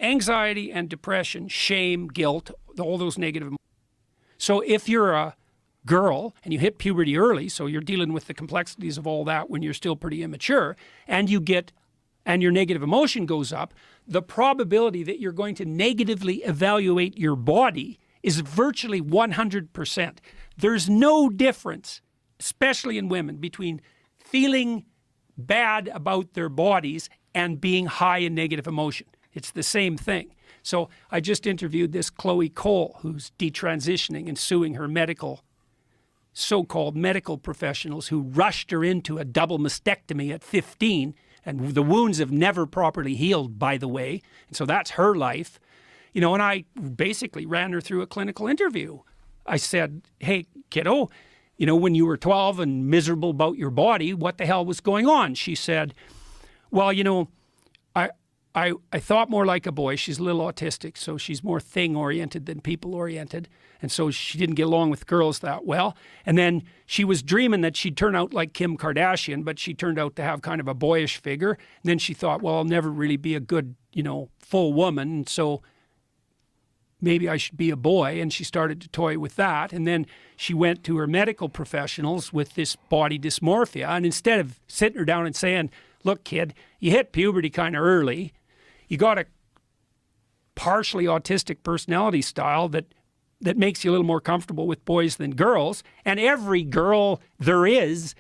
anxiety and depression, shame, guilt, all those negative emotions. So if you're a girl and you hit puberty early, so you're dealing with the complexities of all that when you're still pretty immature, and your negative emotion goes up, the probability that you're going to negatively evaluate your body is virtually 100%. There's no difference, especially in women, between feeling bad about their bodies and being high in negative emotion. It's the same thing. So I just interviewed this Chloe Cole, who's detransitioning and suing her so-called medical professionals who rushed her into a double mastectomy at 15, and the wounds have never properly healed, by the way. And so that's her life. And I basically ran her through a clinical interview. I said, hey, kiddo, when you were 12 and miserable about your body, what the hell was going on? She said, well, I thought more like a boy. She's a little autistic, so she's more thing-oriented than people-oriented. And so she didn't get along with girls that well. And then she was dreaming that she'd turn out like Kim Kardashian, but she turned out to have kind of a boyish figure. And then she thought, well, I'll never really be a good, full woman. And so maybe I should be a boy. And she started to toy with that. And then she went to her medical professionals with this body dysmorphia. And instead of sitting her down and saying, look, kid, you hit puberty kind of early. You got a partially autistic personality style that makes you a little more comfortable with boys than girls. And every girl there is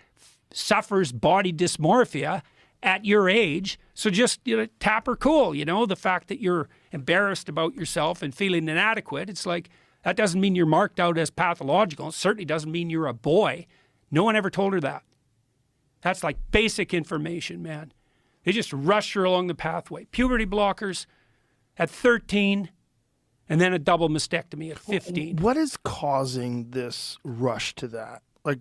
suffers body dysmorphia at your age. So just tap her cool. The fact that you're embarrassed about yourself and feeling inadequate, it's like, that doesn't mean you're marked out as pathological. It certainly doesn't mean you're a boy. No one ever told her that. That's like basic information, man. They just rushed her along the pathway. Puberty blockers at 13, and then a double mastectomy at 15. What is causing this rush to that? Like,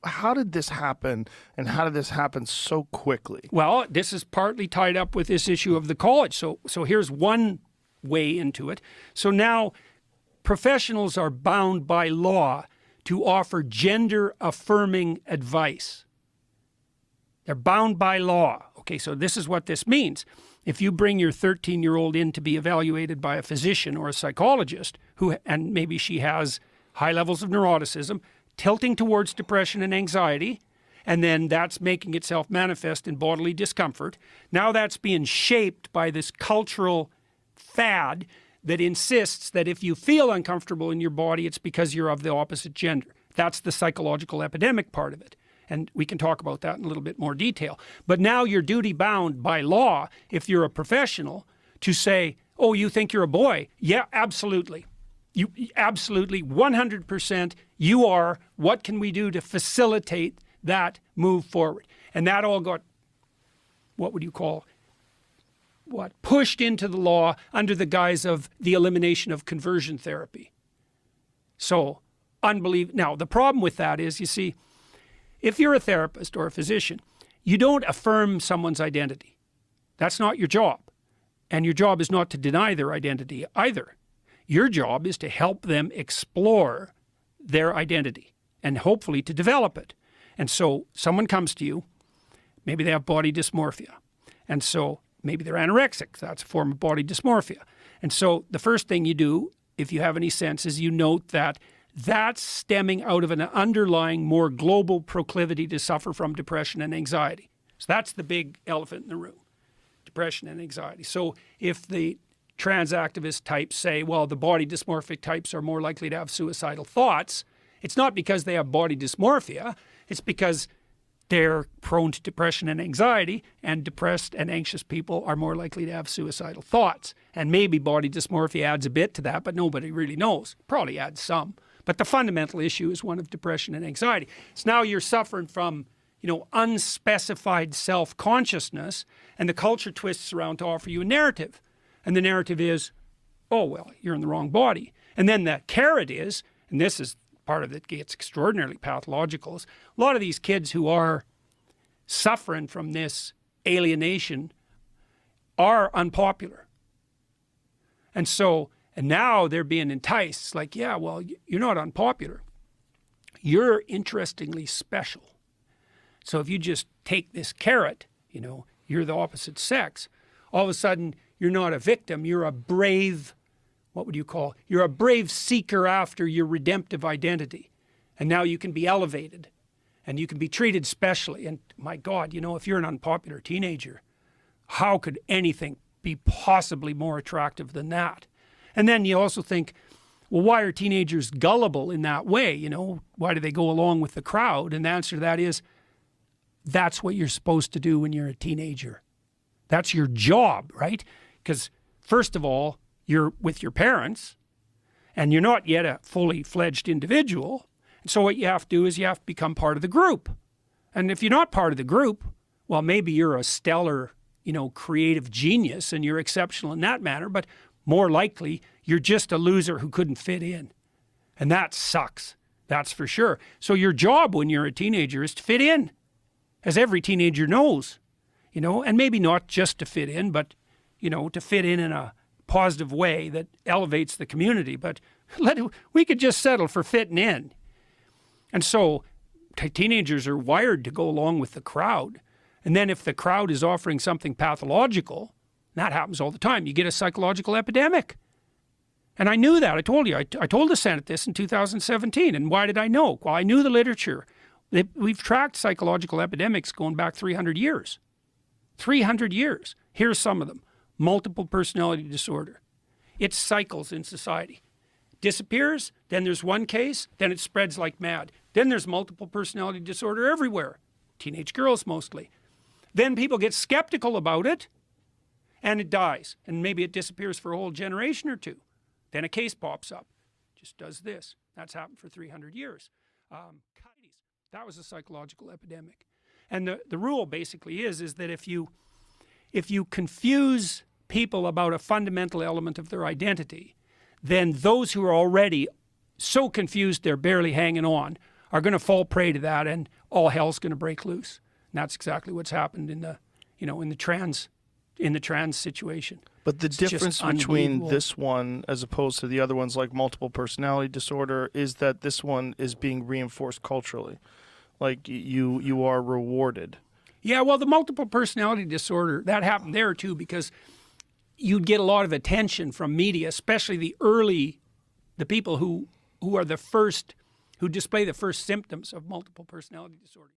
how did this happen, and how did this happen so quickly? Well, this is partly tied up with this issue of the college. So here's one way into it. So now professionals are bound by law to offer gender-affirming advice. They're bound by law. Okay, so this is what this means. If you bring your 13-year-old in to be evaluated by a physician or a psychologist, and maybe she has high levels of neuroticism, tilting towards depression and anxiety, and then that's making itself manifest in bodily discomfort, now that's being shaped by this cultural fad that insists that if you feel uncomfortable in your body, it's because you're of the opposite gender. That's the psychological epidemic part of it. And we can talk about that in a little bit more detail. But now you're duty bound by law, if you're a professional, to say, oh, you think you're a boy? Yeah, absolutely. You absolutely, 100%, you are. What can we do to facilitate that move forward? And that all got, what would you call, pushed into the law under the guise of the elimination of conversion therapy. So, unbelievable. Now, the problem with that is, you see, if you're a therapist or a physician, you don't affirm someone's identity. That's not your job. And your job is not to deny their identity either. Your job is to help them explore their identity and hopefully to develop it. And so someone comes to you, maybe they have body dysmorphia. And so maybe they're anorexic. That's a form of body dysmorphia. And so the first thing you do, if you have any sense, is you note that that's stemming out of an underlying, more global proclivity to suffer from depression and anxiety. So that's the big elephant in the room, depression and anxiety. So if the trans activist types say, well, the body dysmorphic types are more likely to have suicidal thoughts, it's not because they have body dysmorphia, it's because they're prone to depression and anxiety, and depressed and anxious people are more likely to have suicidal thoughts. And maybe body dysmorphia adds a bit to that, but nobody really knows. Probably adds some. But the fundamental issue is one of depression and anxiety. So now you're suffering from, unspecified self-consciousness, and the culture twists around to offer you a narrative. And the narrative is, oh, well, you're in the wrong body. And then the carrot is, and this is part of it gets extraordinarily pathological, is a lot of these kids who are suffering from this alienation are unpopular. And now they're being enticed. It's like, yeah, well, you're not unpopular. You're interestingly special. So if you just take this carrot, you're the opposite sex, all of a sudden you're not a victim. You're a brave, what would you call? You're a brave seeker after your redemptive identity. And now you can be elevated and you can be treated specially. And my God, you know, if you're an unpopular teenager, how could anything be possibly more attractive than that? And then you also think, well, why are teenagers gullible in that way? You know, why do they go along with the crowd? And the answer to that is, that's what you're supposed to do when you're a teenager. That's your job, right? Because first of all, you're with your parents and you're not yet a fully fledged individual. And so what you have to do is you have to become part of the group. And if you're not part of the group, well, maybe you're a stellar, you know, creative genius and you're exceptional in that manner, but more likely you're just a loser who couldn't fit in. And that sucks. That's for sure. So your job when you're a teenager is to fit in, as every teenager knows, you know, and maybe not just to fit in, but, you know, to fit in a positive way that elevates the community. But we could just settle for fitting in. And so teenagers are wired to go along with the crowd. And then if the crowd is offering something pathological, that happens all the time, you get a psychological epidemic. And I knew that. I told you. I told the Senate this in 2017. And why did I know? Well, I knew the literature. We've tracked psychological epidemics going back 300 years. 300 years. Here's some of them. Multiple personality disorder. It cycles in society. Disappears, then there's one case, then it spreads like mad. Then there's multiple personality disorder everywhere. Teenage girls mostly. Then people get skeptical about it, and it dies. And maybe it disappears for a whole generation or two. Then a case pops up. Just does this. That's happened for 300 years. That was a psychological epidemic. And the rule basically is that if you confuse people about a fundamental element of their identity, then those who are already so confused they're barely hanging on are going to fall prey to that, and all hell's going to break loose. And that's exactly what's happened in the trans situation. But the difference between this one as opposed to the other ones like multiple personality disorder is that this one is being reinforced culturally. Like you are rewarded. Yeah, well, the multiple personality disorder, that happened there too, because you'd get a lot of attention from media, especially the people who are the first, who display the first symptoms of multiple personality disorder.